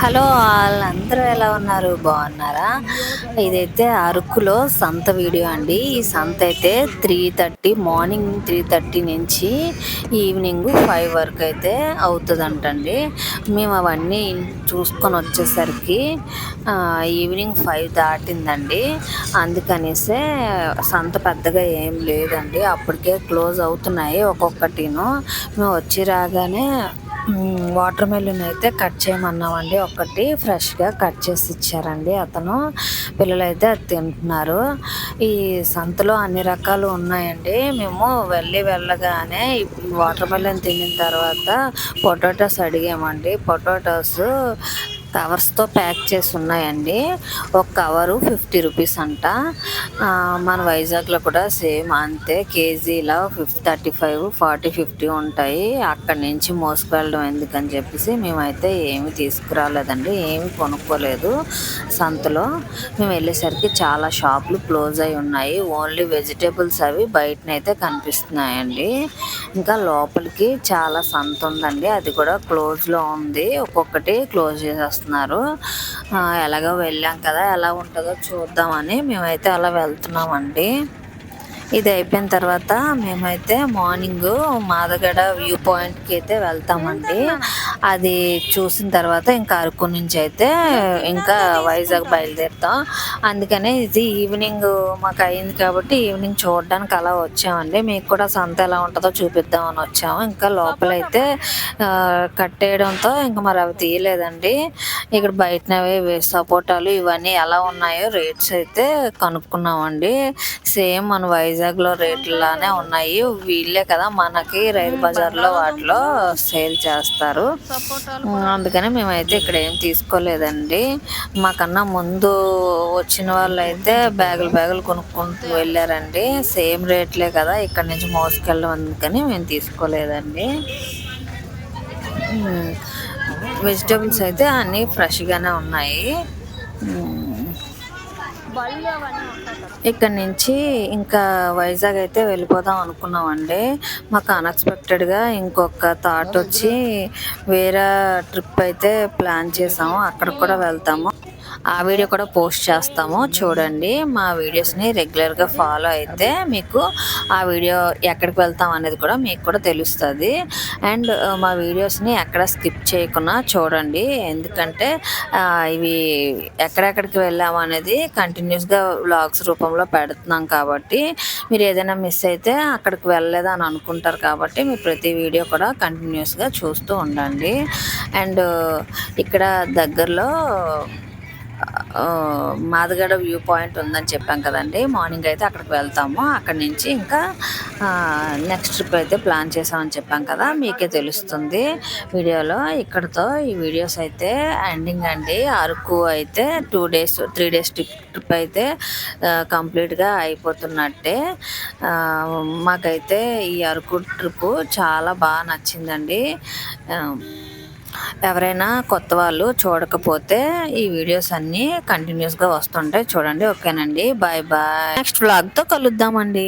Hello వాళ్ళందరూ ఎలా ఉన్నారు? బాగున్నారా? ఇదైతే అరకులో సంత వీడియో అండి. ఈ సంత అయితే 3:30 మార్నింగ్ 3:30 నుంచి ఈవినింగ్ 5 వరకు అయితే అవుతుందంటండి. మేము అవన్నీ చూసుకొని వచ్చేసరికి ఈవినింగ్ 5 దాటిందండి. అందుకనేసే సంత పెద్దగా ఏం లేదండి. అప్పటికే క్లోజ్ అవుతున్నాయి ఒక్కొక్కటిను. మేము వచ్చి రాగానే వాటర్ మెలన్ అయితే కట్ చేయమన్నామండి. ఒకటి ఫ్రెష్గా కట్ చేసి ఇచ్చారండి అతను. పిల్లలైతే అది తింటున్నారు. ఈ సంతలో అన్ని రకాలు ఉన్నాయండి. మేము వెళ్ళగానే వాటర్ మెలన్ తిన్న తర్వాత పొటాటోస్ అడిగామండి. పొటాటోస్ కవర్స్తో ప్యాక్ చేసి ఉన్నాయండి. ఒక కవరు 50 రూపీస్ అంట. మన వైజాగ్లో కూడా సేమ్ అంతే, కేజీలో 35, 40, 50 ఉంటాయి. అక్కడి నుంచి మోసుకెళ్ళడం ఎందుకని చెప్పేసి మేమైతే ఏమి తీసుకురాలేదండి, ఏమి కొనుక్కోలేదు. సంతలో మేము వెళ్ళేసరికి చాలా షాపులు క్లోజ్ అయి ఉన్నాయి. ఓన్లీ వెజిటేబుల్స్ అవి బయటనైతే కనిపిస్తున్నాయండి. ఇంకా లోపలికి చాలా సంత ఉందండి, అది కూడా క్లోజ్లో ఉంది. ఒక్కొక్కటి క్లోజ్ చేసేస్తున్నారు. ఎలాగో వెళ్ళాం కదా, ఎలా ఉంటుందో చూద్దామని మేమైతే అలా వెళ్తున్నామండి. ఇది అయిపోయిన తర్వాత మేమైతే మార్నింగ్ మాదగడ వ్యూ పాయింట్కి అయితే వెళ్తామండి. అది చూసిన తర్వాత ఇంకా అరకు నుంచి అయితే ఇంకా వైజాగ్ బయలుదేరుతాం. అందుకనే ఇది ఈవినింగ్ మాకు అయింది కాబట్టి ఈవినింగ్ చూడడానికి అలా వచ్చామండి. మీకు కూడా సంత ఎలా ఉంటుందో చూపిద్దామని వచ్చాము. ఇంకా లోపలైతే కట్టేయడంతో ఇంకా మరి అవి తీయలేదండి. ఇక్కడ బయటనవి సపోటాలు ఇవన్నీ ఎలా ఉన్నాయో రేట్స్ అయితే కనుక్కున్నామండి. సేమ్ మన వైజాగ్లో రేట్లలానే ఉన్నాయి. వీళ్ళే కదా మనకి రైతు బజార్లో వాటిలో సేల్ చేస్తారు. అందుకని మేమైతే ఇక్కడ ఏం తీసుకోలేదండి. మాకన్నా ముందు వచ్చిన వాళ్ళు అయితే బ్యాగులు కొనుక్కుంటూ వెళ్ళారండి. సేమ్ రేట్లే కదా ఇక్కడ నుంచి మోసుకెళ్ళడం, అందుకని మేము తీసుకోలేదండి. వెజిటేబుల్స్ అయితే అన్నీ ఫ్రెష్గానే ఉన్నాయి. ఇక్కడ నుంచి ఇంకా వైజాగ్ అయితే వెళ్ళిపోదాం అనుకున్నామండి. మాకు అన్ఎక్స్పెక్టెడ్గా ఇంకొక థాట్ వచ్చి వేరే ట్రిప్ అయితే ప్లాన్ చేసాము. అక్కడికి కూడా వెళ్తాము. ఆ వీడియో కూడా పోస్ట్ చేస్తాము, చూడండి. మా వీడియోస్ని రెగ్యులర్గా ఫాలో అయితే మీకు ఆ వీడియో ఎక్కడికి వెళ్తాం అనేది కూడా మీకు కూడా తెలుస్తుంది. అండ్ మా వీడియోస్ని ఎక్కడ స్కిప్ చేయకుండా చూడండి, ఎందుకంటే ఇవి ఎక్కడెక్కడికి వెళ్ళాము అనేది కంటిన్యూస్గా వ్లాగ్స్ రూపంలో పెడుతున్నాం కాబట్టి మీరు ఏదైనా మిస్ అయితే అక్కడికి వెళ్ళలేదని అనుకుంటారు. కాబట్టి మీరు ప్రతి వీడియో కూడా కంటిన్యూస్గా చూస్తూ ఉండండి. అండ్ ఇక్కడ దగ్గరలో మాదగడ వ్యూ పాయింట్ ఉందని చెప్పాం కదండి. మార్నింగ్ అయితే అక్కడికి వెళ్తాము. అక్కడి నుంచి ఇంకా నెక్స్ట్ ట్రిప్ అయితే ప్లాన్ చేసామని చెప్పాం కదా, మీకే తెలుస్తుంది వీడియోలో. ఇక్కడతో ఈ వీడియోస్ అయితే ఎండింగ్ అండి. అరకు అయితే 2 days 3 days ట్రిప్ అయితే కంప్లీట్గా అయిపోతున్నట్టే. మాకైతే ఈ అరకు ట్రిప్ చాలా బాగా నచ్చిందండి. ఎవరైనా కొత్త వాళ్ళు చూడకపోతే ఈ వీడియోస్ అన్నీ కంటిన్యూస్గా వస్తుంటాయి, చూడండి. ఓకేనండి, బాయ్ బాయ్. నెక్స్ట్ వ్లాగ్తో కలుద్దామండి.